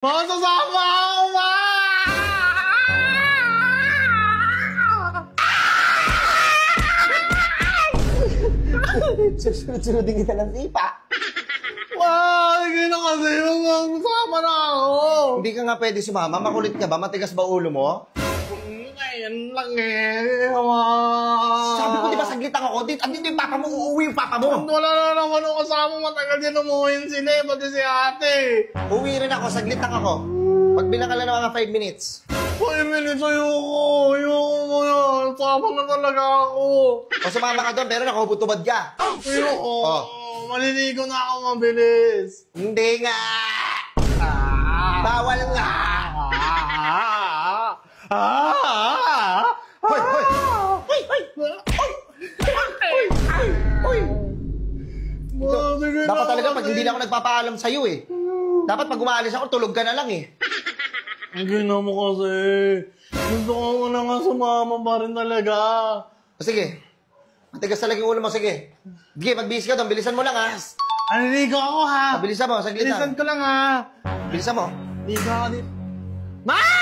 Masasama ako, ma! Sunod-sunodin kita ng sipa. Wow, hindi na kasi yung sama na ako. Hindi ka nga pwede sumama. Makulit ka ba? Matigas ba ulo mo? Ngayon lang eh, ma. Sabi ko, di ba saglit ako? Andito yung papa mo, uuwi yung papa mo. Wala na naman ako kasama, matagal din umuwi sila eh, pati si ate. Uwi rin ako, saglit lang ako. Pagbilang ka lang ng mga 5 minutes. 5 minutes ayoko. Ayoko mo yan. Sama na talaga ako. O sumama ka doon, pero nakahubot-tubad ka. Ayoko. Oh. Maliligo na ako mabilis. Hindi nga. Bawal nga. Hoy, hoy. Hoy, hoy. Hoy. Dapat talaga pag hindi na ako nagpapaalam sa'yo eh. Dapat pag umaalis ako, tulog ka na lang eh. Ang gina mo kasi. Gusto ko na nga sumama pa rin talaga. Sige. Matigas talaga yung ulo mo, sige. Sige, magbihis ka doon. Bilisan mo lang ha. Naliligo ako ha. Bilisan mo, saglit Bilisan lang. ko lang ha. Bilisan mo. Ligo ako dito. Ma!